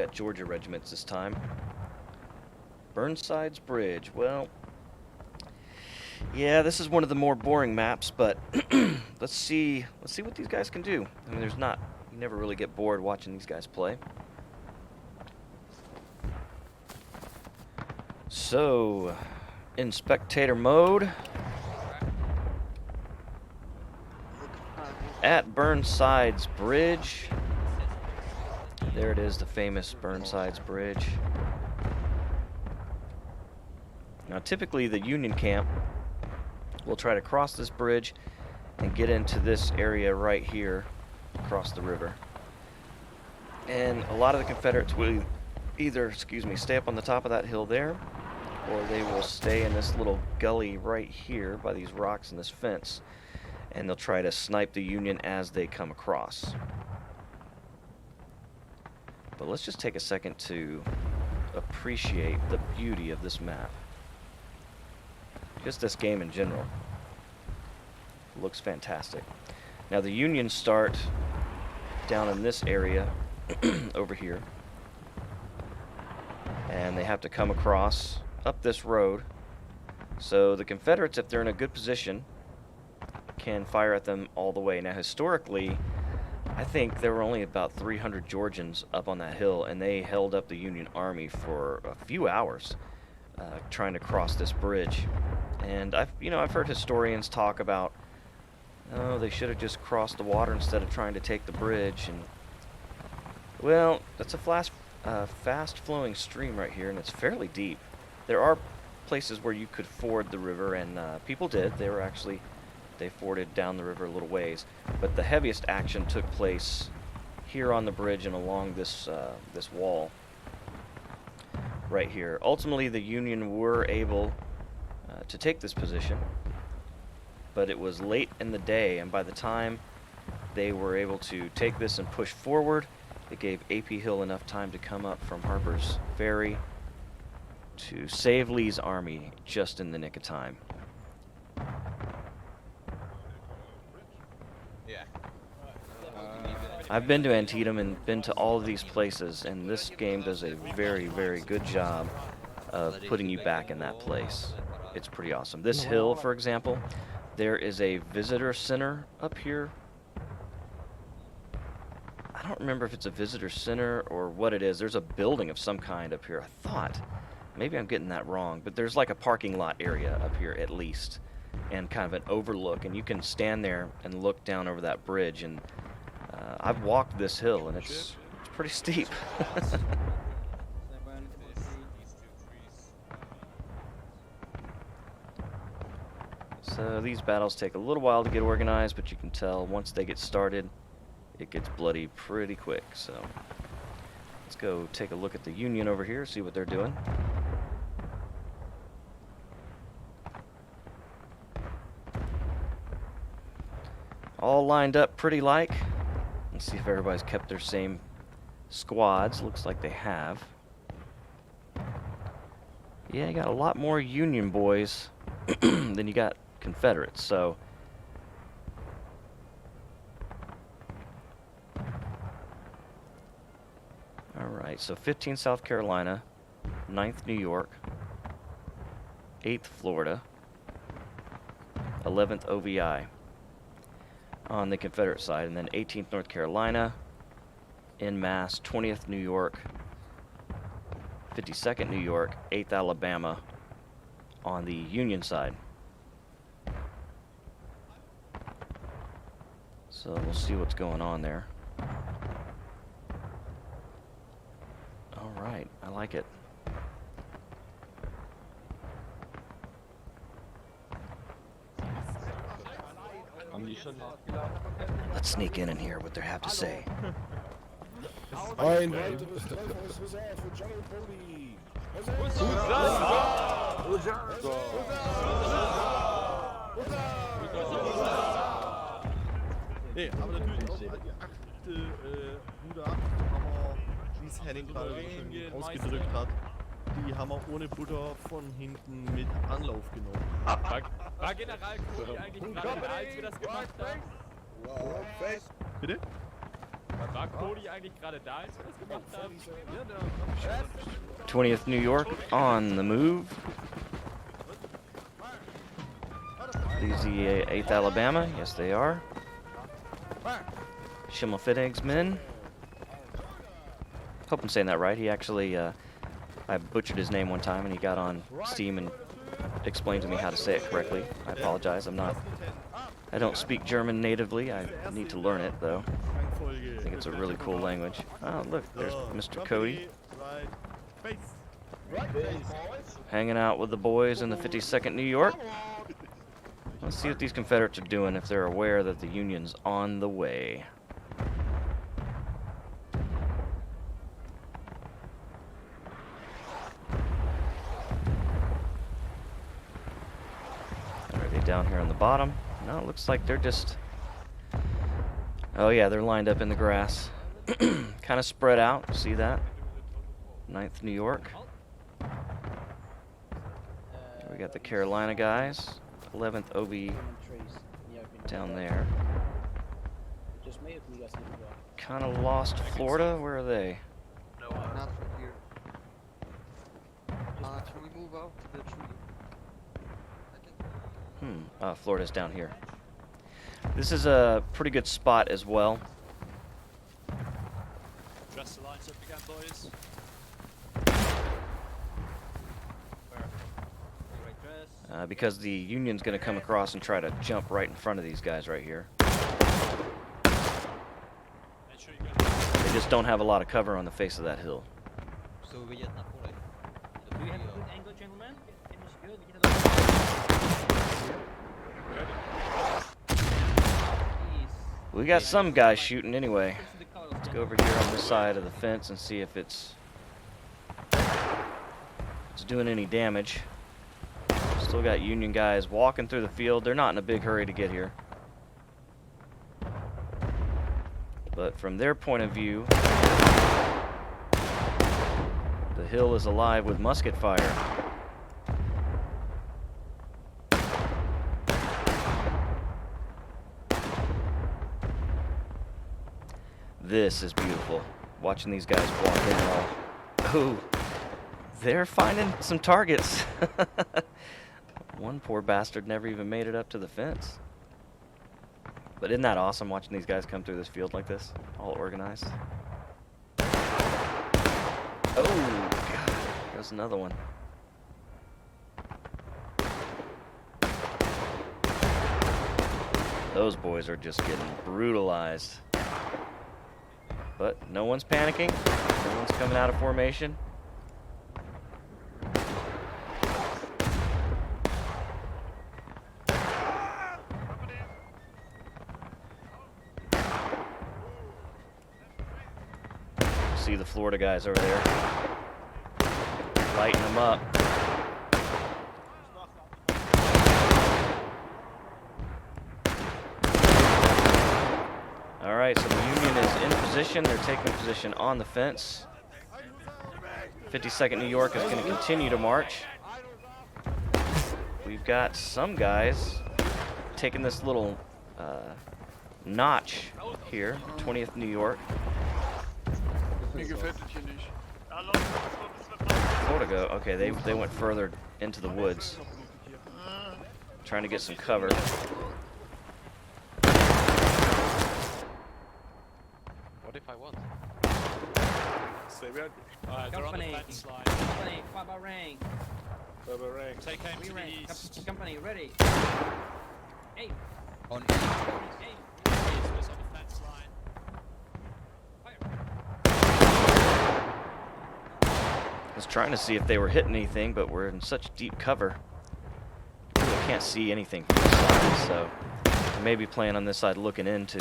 at Georgia regiments this time. Burnsides Bridge. Well, yeah, this is one of the more boring maps, but let's see what these guys can do. I mean, you never really get bored watching these guys play. So, in spectator mode, at Burnsides Bridge. There it is, the famous Burnsides Bridge. Now, typically the Union camp will try to cross this bridge and get into this area right here across the river. And a lot of the Confederates will either, stay up on the top of that hill there, or they will stay in this little gully right here by these rocks and this fence, and they'll try to snipe the Union as they come across. But let's just take a second to appreciate the beauty of this map. Just this game in general. It looks fantastic. Now the Unions start down in this area over here, and they have to come across up this road. So the Confederates, if they're in a good position, can fire at them all the way. Now historically, I think there were only about 300 Georgians up on that hill, and they held up the Union Army for a few hours trying to cross this bridge. And I've heard historians talk about, oh, they should have just crossed the water instead of trying to take the bridge. And well, that's a fast-flowing stream right here, and it's fairly deep. There are places where you could ford the river, and people did. They forded down the river a little ways, but the heaviest action took place here on the bridge and along this this wall right here. Ultimately, the Union were able to take this position, but it was late in the day, and by the time they were able to take this and push forward, it gave A.P. Hill enough time to come up from Harper's Ferry to save Lee's army just in the nick of time. I've been to Antietam and been to all of these places, and this game does a very, very good job of putting you back in that place. It's pretty awesome. This hill, for example, there is a visitor center up here. I don't remember if it's a visitor center or what it is. There's a building of some kind up here, I thought. Maybe I'm getting that wrong, but there's like a parking lot area up here at least, and kind of an overlook, and you can stand there and look down over that bridge. And I've walked this hill, and it's pretty steep. So these battles take a little while to get organized, but you can tell once they get started, it gets bloody pretty quick. So let's go take a look at the Union over here, see what they're doing. All lined up pretty like. Let's see if everybody's kept their same squads. Looks like they have. Yeah, you got a lot more Union boys than you got Confederates, so alright, so 15th South Carolina, 9th New York, 8th Florida, 11th OVI on the Confederate side, and then 18th North Carolina, en masse, 20th New York, 52nd New York, 8th Alabama on the Union side. So we'll see what's going on there. All right, I like it. Let's sneak in and hear what they have to say. Nee, aber natürlich auch die akte Hammer, wie es Henning gerade so schön ausgedrückt hat, die Hammer ohne Butter von hinten mit Anlauf genommen. War General Cody eigentlich gerade da, als wir das gemacht haben? Bitte? War Cody eigentlich gerade da, als wir das gemacht haben? Ja, der... 20th New York on the move. These the 8th Alabama. Yes, they are. Schimmelfittig's men. Hope I'm saying that right. He actually, I butchered his name one time, and he got on Steam and explained to me how to say it correctly. I apologize. I don't speak German natively. I need to learn it, though. I think it's a really cool language. Oh, look, there's Mr. Cody. Hanging out with the boys in the 52nd New York. Let's see what these Confederates are doing, if they're aware that the Union's on the way. Are they down here on the bottom? No, it looks like they're just... Oh yeah, they're lined up in the grass. Kind of spread out, see that? 9th New York. We got the Carolina guys. 11th OB down there. Kind of lost Florida. Where are they? No, not from here. Can we move out to the tree? Florida's down here. This is a pretty good spot as well. Dress the lines up again, boys. Because the Union's going to come across and try to jump right in front of these guys right here. They just don't have a lot of cover on the face of that hill. So we get not Do you have a good angle, gentlemen? Can you secure? We get a We got some guys shooting anyway. Let's go over here on this side of the fence and see if it's doing any damage. Still got Union guys walking through the field. They're not in a big hurry to get here. But from their point of view, the hill is alive with musket fire. This is beautiful. Watching these guys walk in all. Ooh, they're finding some targets. One poor bastard never even made it up to the fence. But isn't that awesome watching these guys come through this field like this, all organized? Oh, God, there's another one. Those boys are just getting brutalized. But no one's panicking. No one's coming out of formation. See the Florida guys over there, lighting them up. All right, so the Union is in position. They're taking position on the fence. 52nd New York is going to continue to march. We've got some guys taking this little notch here, 20th New York. Florida go. Okay, they went further into the woods, trying to get some cover. What if I want? Stay behind. Alright, they're on the fence line. Company, Baba rank. Baba rank. Take aim We to the rank. east. Company, ready. Aim. On Aim. East was on the fence line. Fire. I was trying to see if they were hitting anything, but we're in such deep cover. We can't see anything from this side, so I may be playing on this side looking into.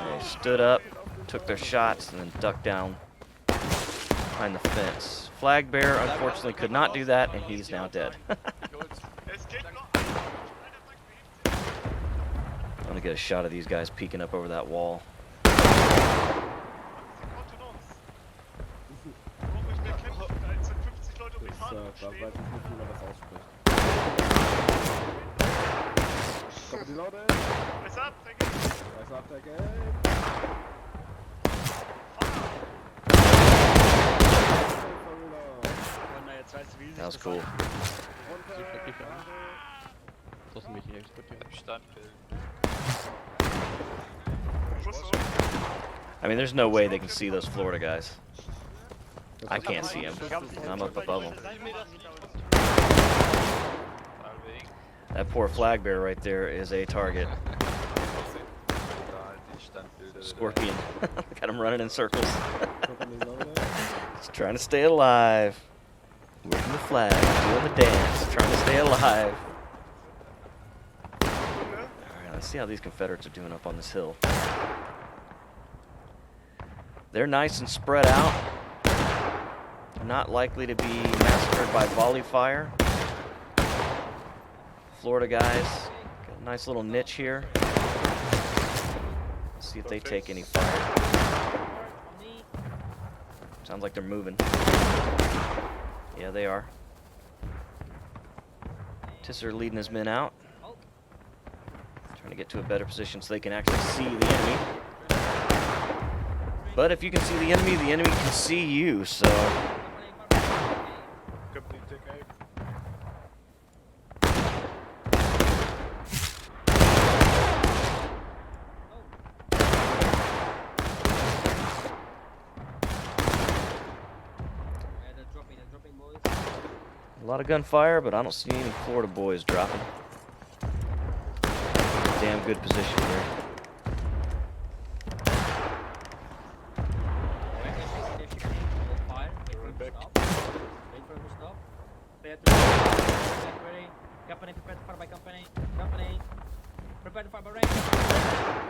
They stood up, took their shots, and then ducked down behind the fence. Flag bearer unfortunately could not do that, and he's now dead. I'm gonna get a shot of these guys peeking up over that wall. Da weiß ich nicht, wie man das ausspricht. Copy loaded. What's up? Thank you. Rise up, take it. That was cool. I mean, there's no way they can see those Florida guys. I can't see them. I'm up above them. That poor flag bearer right there is a target. Scorpion. Got him running in circles. Just trying to stay alive. Working the flag, doing the dance, trying to stay alive. Alright, let's see how these Confederates are doing up on this hill. They're nice and spread out. Not likely to be massacred by volley fire. Florida guys, got a nice little niche here. Let's see if they take any fire. Sounds like they're moving. Yeah, they are. Tisser leading his men out. Trying to get to a better position so they can actually see the enemy. But if you can see the enemy can see you, so... A lot of gunfire, but I don't see any Florida boys dropping. Damn good position here. Company, prepare to fire by company. Company, prepare to fire by rank.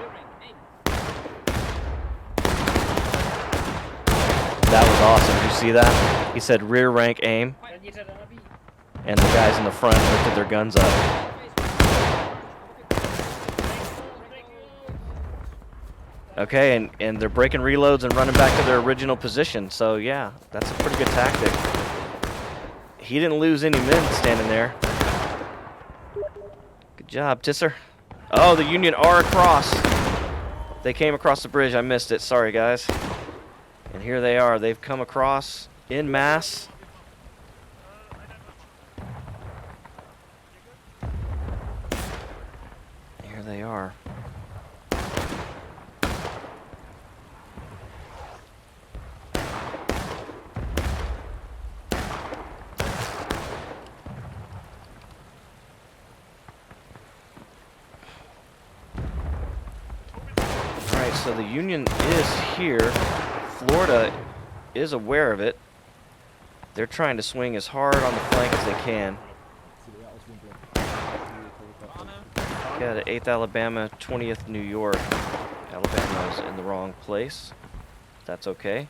Rear rank, aim. That was awesome. Did you see that? He said rear rank aim, and the guys in the front lifted their guns up. Okay, and they're breaking reloads and running back to their original position. So yeah, that's a pretty good tactic. He didn't lose any men standing there. Good job, Tisser. Oh, the Union are across. They came across the bridge. I missed it. Sorry, guys. And here they are. They've come across en masse. Here they are. Alright, so the Union is here. Florida is aware of it. They're trying to swing as hard on the flank as they can. Got 8th Alabama, 20th New York. Alabama's in the wrong place. That's okay.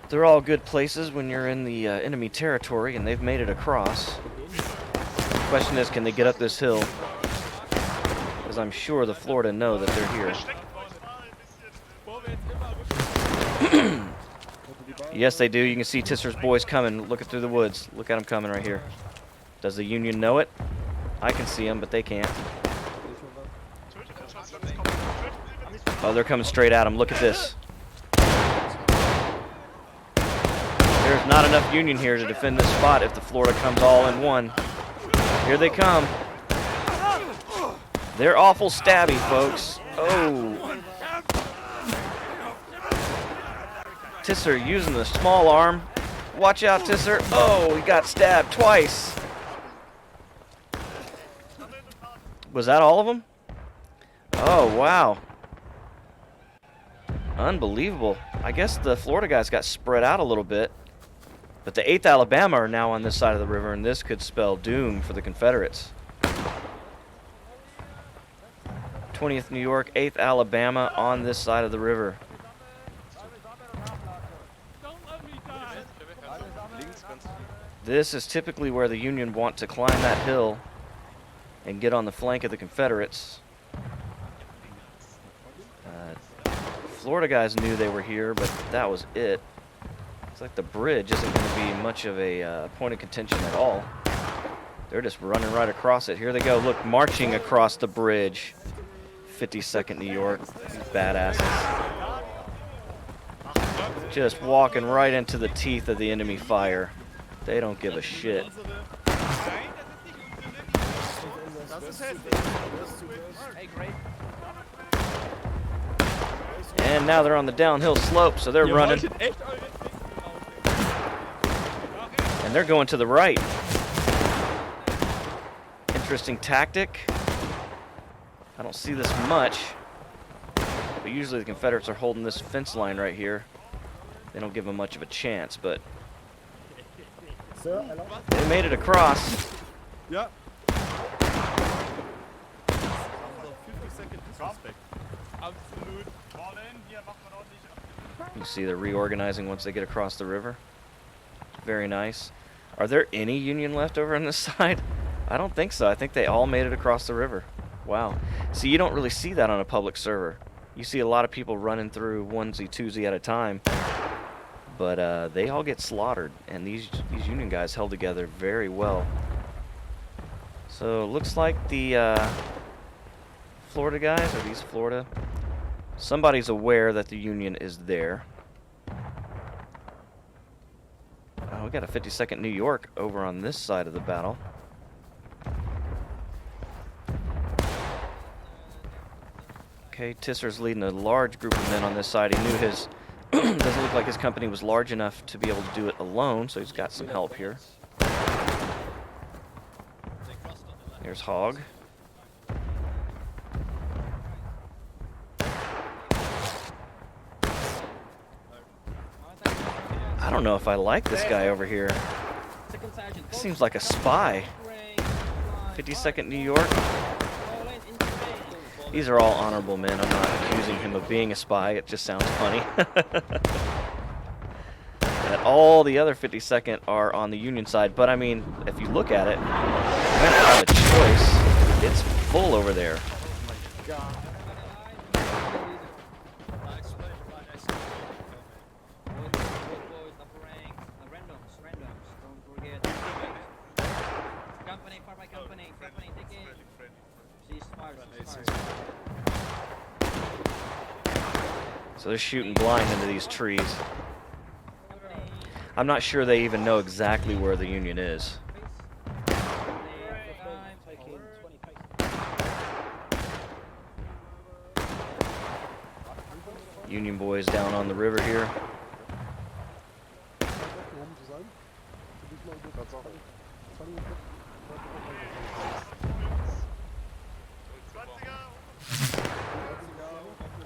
They're all good places when you're in the enemy territory, and they've made it across. The question is, can they get up this hill? Because I'm sure the Florida know that they're here. Yes, they do. You can see Tisser's boys coming, looking through the woods. Look at them coming right here. Does the Union know it? I can see them, but they can't. Oh, they're coming straight at them. Look at this. There's not enough Union here to defend this spot if the Florida comes all in one. Here they come. They're awful stabby, folks. Oh. Tisser using the small arm. Watch out, Tisser. Oh, he got stabbed twice. Was that all of them? Oh, wow. Unbelievable. I guess the Florida guys got spread out a little bit. But the 8th Alabama are now on this side of the river, and this could spell doom for the Confederates. 20th New York, 8th Alabama on this side of the river. This is typically where the Union want to climb that hill and get on the flank of the Confederates. Florida guys knew they were here, but that was it. It's like the bridge isn't going to be much of a point of contention at all. They're just running right across it. Here they go. Look, marching across the bridge. 52nd New York. These badasses. Just walking right into the teeth of the enemy fire. They don't give a shit. Hey, great. And now they're on the downhill slope, so they're running. And they're going to the right. Interesting tactic. I don't see this much. But usually the Confederates are holding this fence line right here. They don't give them much of a chance, but they made it across. Ja. 50-second disrespect. Absolut. Rollen, hier macht man ordentlich. You see they're reorganizing once they get across the river. Very nice. Are there any Union left over on this side? I don't think so. I think they all made it across the river. Wow. See, you don't really see that on a public server. You see a lot of people running through onesie, twosie at a time. But they all get slaughtered, and these Union guys held together very well. So it looks like the Florida guys, are these Florida? Somebody's aware that the Union is there. Oh, we got a 52nd New York over on this side of the battle. Okay, Tisser's leading a large group of men on this side. He knew his doesn't look like his company was large enough to be able to do it alone, so he's got some help here. Here's Hogg. I don't know if I like this guy over here. Seems like a spy. 52nd New York. These are all honorable men. I'm not accusing him of being a spy. It just sounds funny. And all the other 52nd are on the Union side. But I mean, if you look at it, you don't have a choice. It's full over there. So they're shooting blind into these trees. I'm not sure they even know exactly where the Union is. Union boys down on the river here.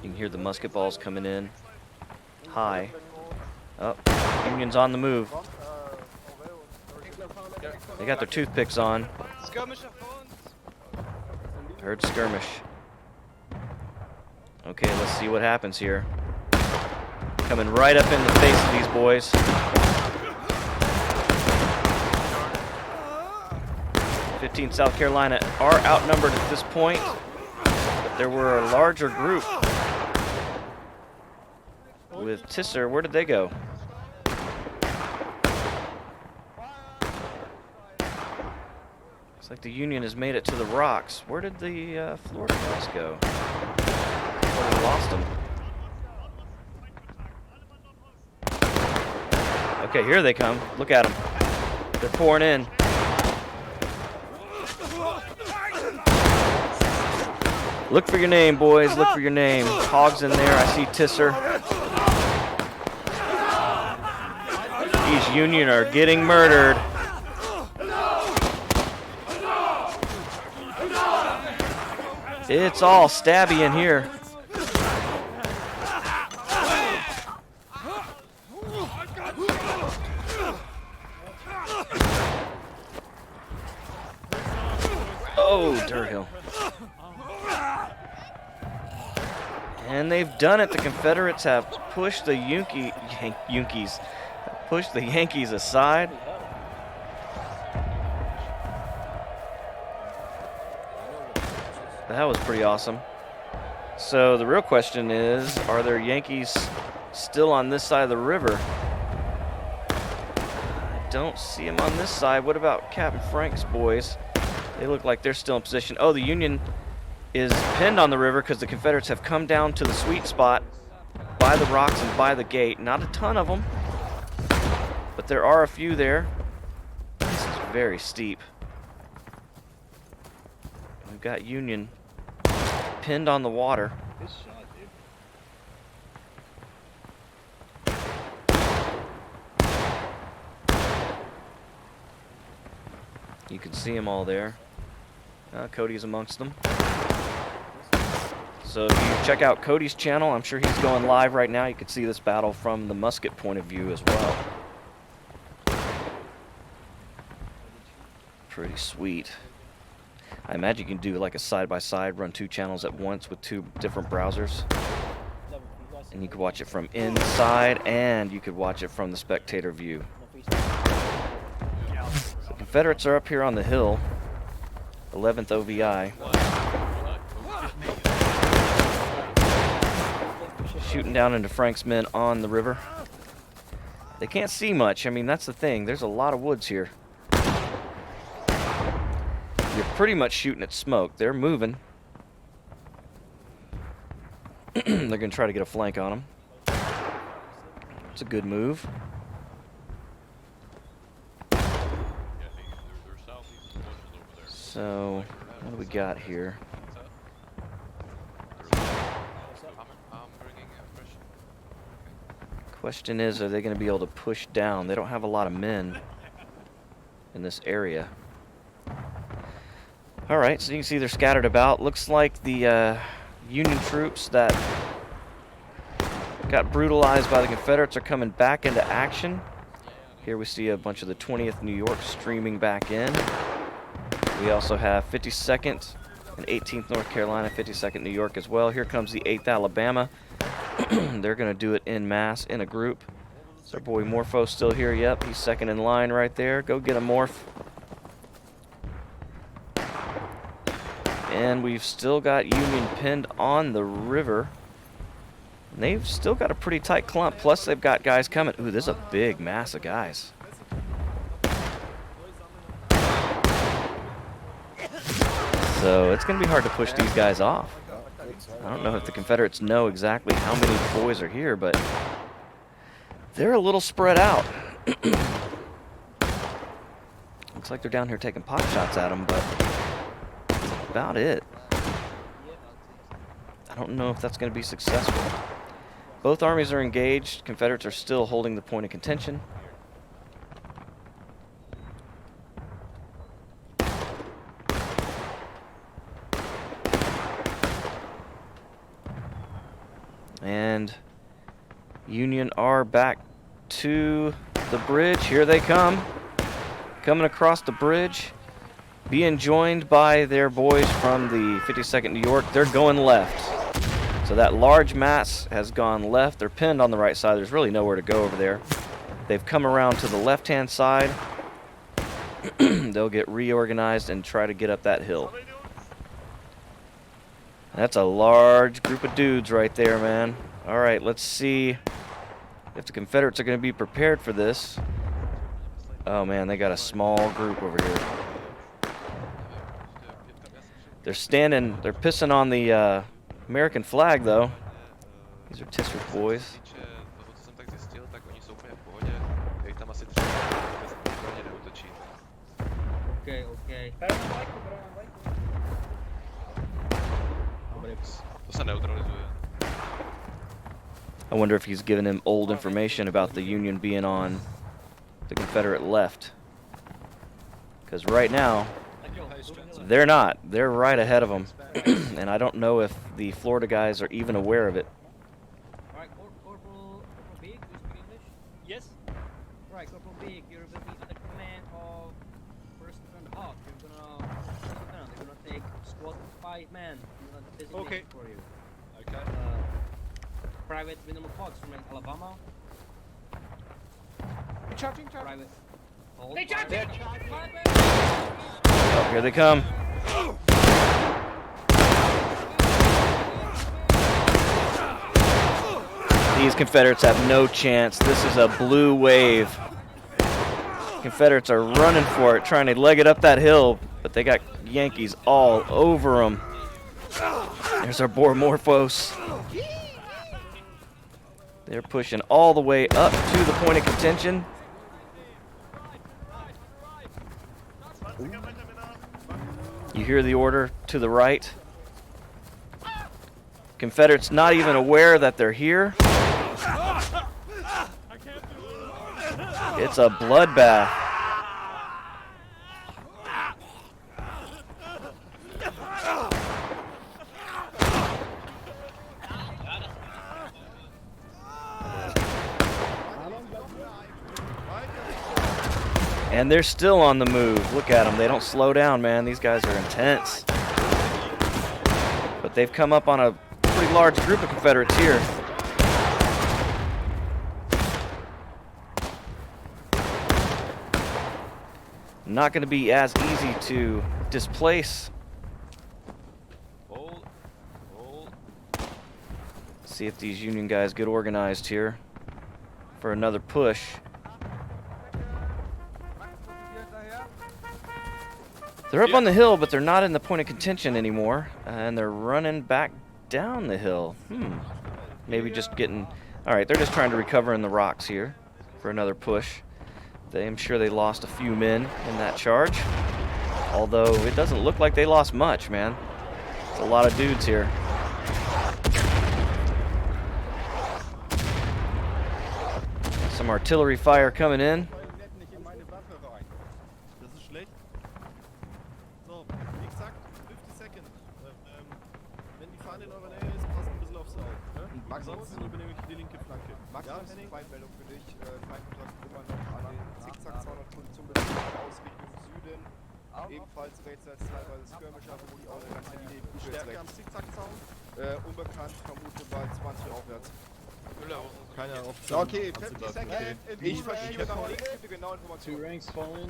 You can hear the musket balls coming in. High. Oh, Union's on the move. They got their toothpicks on. Heard skirmish. Okay, let's see what happens here. Coming right up in the face of these boys. 15 South Carolina are outnumbered at this point, but there were a larger group. With Tisser, where did they go? Looks like the Union has made it to the rocks. Where did the Florida guys go? We lost them. Okay, here they come. Look at them. They're pouring in. Look for your name, boys. Look for your name. Hogg's in there. I see Tisser. These Union are getting murdered. It's all stabby in here. Oh, Durhill. And they've done it. The Confederates have pushed the Yankees aside. That was pretty awesome. So the real question is, are there Yankees still on this side of the river? I don't see him on this side. What about Captain Frank's boys? They look like they're still in position. Oh, the Union is pinned on the river because the Confederates have come down to the sweet spot by the rocks and by the gate. Not a ton of them, but there are a few there. This is very steep. We've got Union pinned on the water. Good shot, dude. You can see them all there. Cody's amongst them. So if you check out Cody's channel, I'm sure he's going live right now. You can see this battle from the musket point of view as well. Pretty sweet. I imagine you can do like a side-by-side, run 2 channels at once with 2 different browsers. And you could watch it from inside, and you could watch it from the spectator view. The Confederates are up here on the hill, 11th OVI. Shooting down into Frank's men on the river. They can't see much. I mean, that's the thing. There's a lot of woods here. You're pretty much shooting at smoke. They're moving. They're going to try to get a flank on them. It's a good move. So, what do we got here? Question is, are they going to be able to push down? They don't have a lot of men in this area. Alright, so you can see they're scattered about. Looks like the Union troops that got brutalized by the Confederates are coming back into action. Here we see a bunch of the 20th New York streaming back in. We also have 52nd and 18th North Carolina, 52nd New York as well. Here comes the 8th Alabama. They're going to do it en masse, in a group. Is our boy Morpho still here? Yep, he's second in line right there. Go get a Morph. And we've still got Union pinned on the river. And they've still got a pretty tight clump, plus they've got guys coming. Ooh, there's a big mass of guys. So it's going to be hard to push these guys off. I don't know if the Confederates know exactly how many boys are here, but they're a little spread out. Looks like they're down here taking pot shots at them, but that's about it. I don't know if that's going to be successful. Both armies are engaged. Confederates are still holding the point of contention. And Union are back to the bridge. Here they come. Coming across the bridge. Being joined by their boys from the 52nd New York. They're going left. So that large mass has gone left. They're pinned on the right side. There's really nowhere to go over there. They've come around to the left-hand side. They'll get reorganized and try to get up that hill. That's a large group of dudes right there, man. All right, let's see if the Confederates are going to be prepared for this. Oh, man, they got a small group over here. They're standing, they're pissing on the American flag, though. These are Tisser's boys. Okay, okay. To se neutralizuje. I wonder if he's giving him old information about the Union being on the Confederate left. Because right now, they're not. They're right ahead of them. And I don't know if the Florida guys are even aware of it. Alright, Corporal Big, do you speak English? Yes. Right, Corporal Big, you're going to be under command of 1st and Hawk. You're gonna take squad of 5 men. You're gonna designate Okay. for you. Okay. Private Minimum Fox from Alabama. Charging. Private. Hold. They charging! Oh, here they come. These Confederates have no chance. This is a blue wave. Confederates are running for it, trying to leg it up that hill, but they got Yankees all over them. There's our Boromorphos. They're pushing all the way up to the point of contention. You hear the order to the right. Confederates not even aware that they're here. It's a bloodbath. And they're still on the move. Look at them. They don't slow down, man. These guys are intense. But they've come up on a pretty large group of Confederates here. Not going to be as easy to displace. Hold. Hold. See if these Union guys get organized here for another push. They're up on the hill, but they're not in the point of contention anymore, and they're running back down the hill. Maybe just getting... All right, they're just trying to recover in the rocks here for another push. I'm sure they lost a few men in that charge, although it doesn't look like they lost much, man. It's a lot of dudes here. Some artillery fire coming in. Das ist schlecht. So, wie gesagt, 50 Seconds. Wenn die Fahne in eurer Nähe ist, passt ein bisschen aufs Auge. Ne? Ansonsten übernehme ich die linke Flanke. Maximus, Feindmeldung für dich. Feindkontakt immer noch an den Zickzack-200-Position befindet, aus Richtung Süden. Ebenfalls rechts als teilweise Skirmisher, wo die auch ganze Linie gut Stärke am Zickzack-Zaun. unbekannt, vermute bei 20 aufwärts. Keine Option. Okay, 50 Seconds. Ich verschiebe nach links, bitte genau Informationen. Two ranks fallen.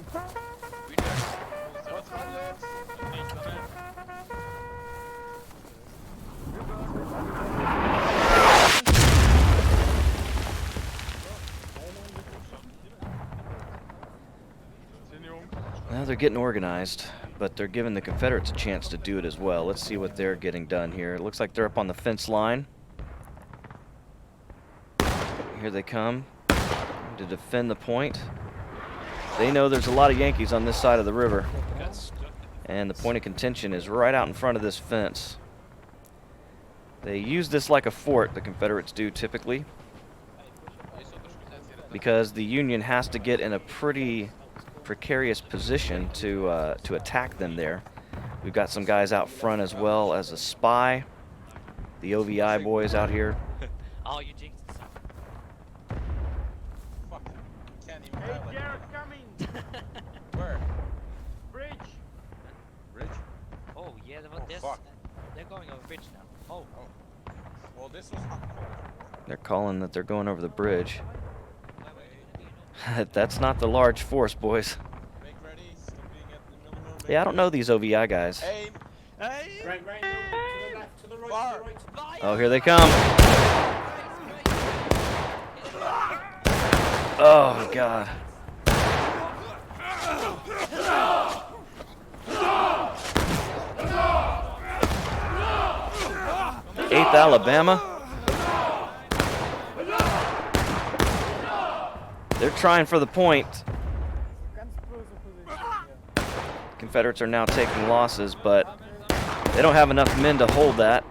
Was dran jetzt? Now they're getting organized, but they're giving the Confederates a chance to do it as well. Let's see what they're getting done here. It looks like they're up on the fence line. Here they come to defend the point. They know there's a lot of Yankees on this side of the river, and the point of contention is right out in front of this fence. They use this like a fort, the Confederates do typically, because the Union has to get in a pretty precarious position to attack them there. We've got some guys out front as well as a spy. The OVI boys out here. Oh, you jinxed it. Fuck. Can't even Hey, have it. Jared, coming! Where? Bridge! Bridge? Oh, yeah, Oh, fuck. they're going over bridge now. Oh. Well, this was... They're calling that they're going over the bridge. That's not the large force, boys. Make ready. Stop being at the minimum. Yeah, I don't know these OVI guys. Aim. Aim. Right, no, to the left, to the right, Far. to the right. Oh, here they come. Oh, God. 8th Alabama. They're trying for the point. Confederates are now taking losses, but they don't have enough men to hold that.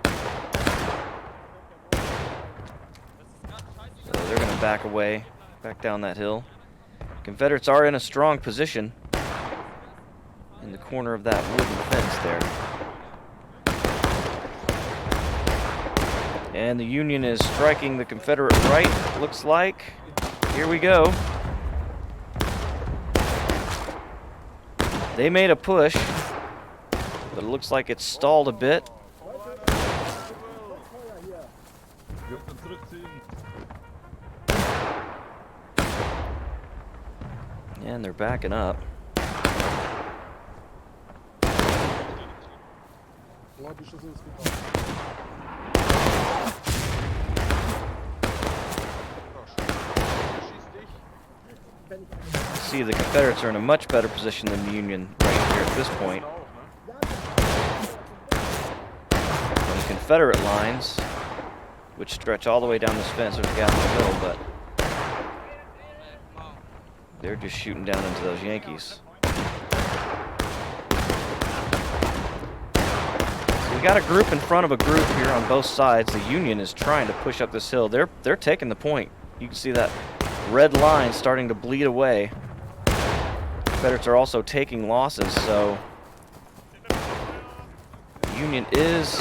So they're going to back away, back down that hill. Confederates are in a strong position in the corner of that wooden fence there. And the Union is striking the Confederate right, looks like. Here we go. They made a push, but it looks like it's stalled a bit. And they're backing up. See, the Confederates are in a much better position than the Union right here at this point. And the Confederate lines, which stretch all the way down this fence, there's a guy in the middle, but they're just shooting down into those Yankees. So we got a group in front of a group here on both sides. The Union is trying to push up this hill. They're taking the point. You can see that red line starting to bleed away. Confederates are also taking losses, so the Union is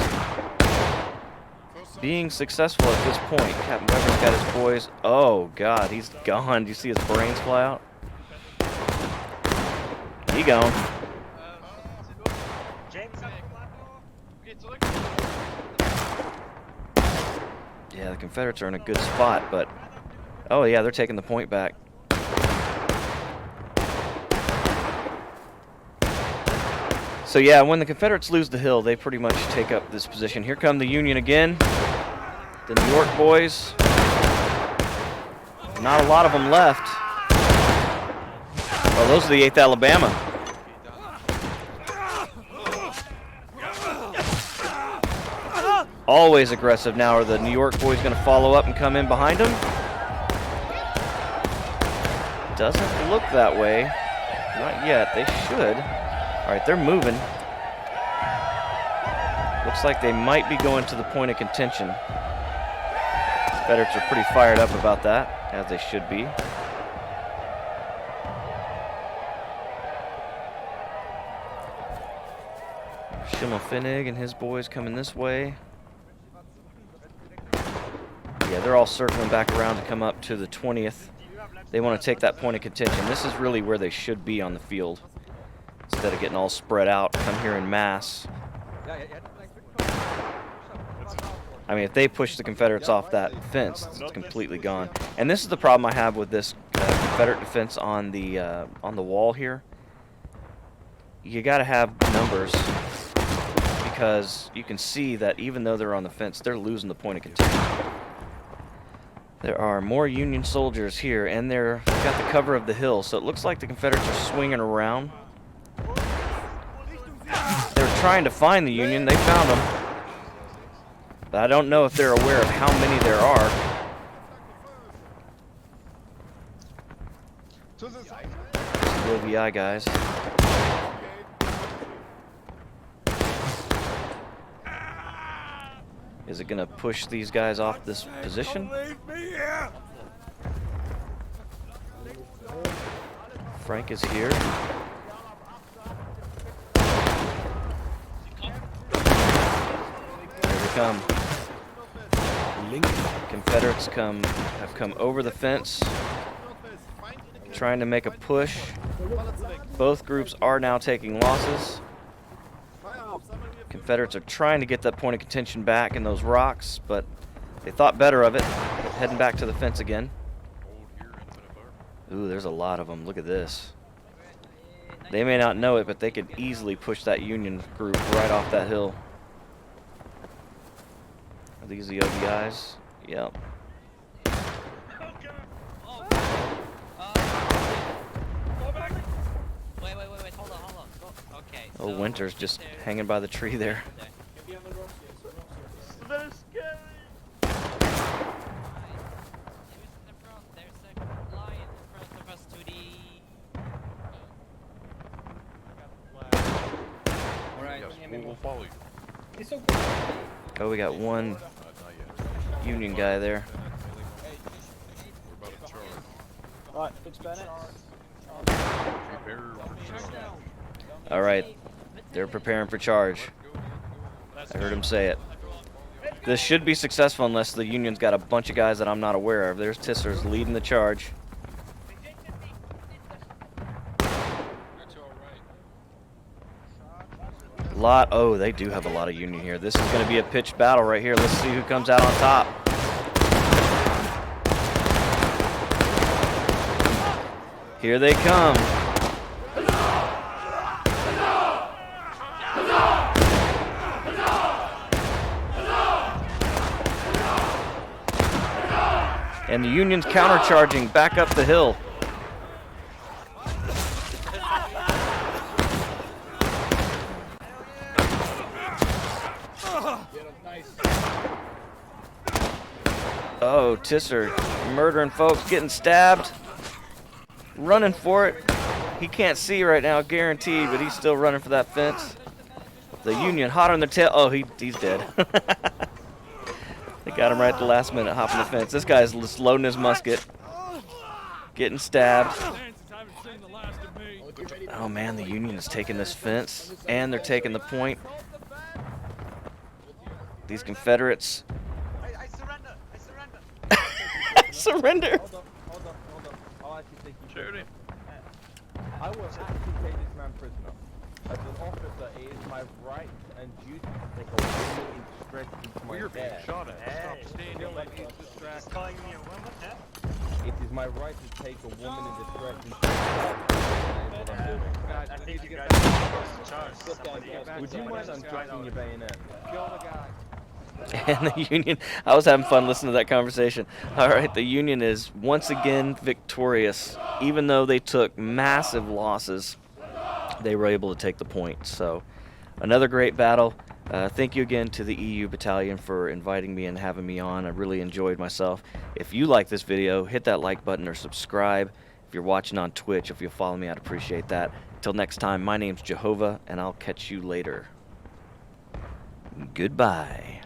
being successful at this point. Captain Weber's got his boys. Oh God, he's gone. Do you see his brains fly out? He gone. Yeah, the Confederates are in a good spot, but oh yeah, they're taking the point back. So yeah, when the Confederates lose the hill, they pretty much take up this position. Here come the Union again. The New York boys. Not a lot of them left. Well, those are the 8th Alabama. Always aggressive now. Are the New York boys going to follow up and come in behind them? Doesn't look that way. Not yet. They should. All right, they're moving. Looks like they might be going to the point of contention. Confederates are pretty fired up about that, as they should be. Schimmelfinnig and his boys coming this way. Yeah, they're all circling back around to come up to the 20th. They want to take that point of contention. This is really where they should be on the field. Instead of getting all spread out, come here in mass. I mean, if they push the Confederates off that fence, it's completely gone. And this is the problem I have with this Confederate defense on the wall here. You got to have numbers, because you can see that even though they're on the fence, they're losing the point of contention. There are more Union soldiers here, and they've got the cover of the hill, so it looks like the Confederates are swinging around. They're trying to find the Union. They found them. But I don't know if they're aware of how many there are. The OVI guys. Is it going to push these guys off this position? Frank is here. Here they come. Confederates have come over the fence, trying to make a push. Both groups are now taking losses. Confederates are trying to get that point of contention back in those rocks, but they thought better of it. Heading back to the fence again. Ooh, there's a lot of them. Look at this. They may not know it, but they could easily push that Union group right off that hill. Are these the OVIs? Yep. Wait, hold on. Okay. Oh, Winter's just hanging by the tree there. Very scary. We'll follow you. Oh, we got one Union guy there. We're about to charge. Right, fix Bennett. Prepare for charge. All right, they're preparing for charge. I heard him say it. This should be successful unless the Union's got a bunch of guys that I'm not aware of. There's Tissers leading the charge. Oh, they do have a lot of Union here. This is going to be a pitched battle right here. Let's see who comes out on top. Here they come. And the Union's countercharging back up the hill. Oh, Tisser murdering folks, getting stabbed, running for it. He can't see right now, guaranteed, but he's still running for that fence. The Union hot on their tail. Oh, he's dead. They got him right at the last minute, hopping the fence. This guy's just loading his musket, getting stabbed. Oh man, the Union is taking this fence, and they're taking the point. These Confederates. I surrender! I surrender! Surrender! Hold up. I'll actually take you. Shoot him. I will actually take this man prisoner. As an officer, it is my right and duty to take a woman in distress into my We're being care. shot at. Stop standing like he's distracted. Calling me a woman, It is my right to take a woman in distress into my care. I think you guys are charged. Would you mind unstrapping your bayonet? Kill the guy. And the Union, I was having fun listening to that conversation. All right, the Union is once again victorious. Even though they took massive losses, they were able to take the point. So another great battle. Thank you again to the EU Battalion for inviting me and having me on. I really enjoyed myself. If you like this video, hit that like button or subscribe. If you're watching on Twitch, if you'll follow me, I'd appreciate that. Until next time, my name's JoeHova, and I'll catch you later. Goodbye.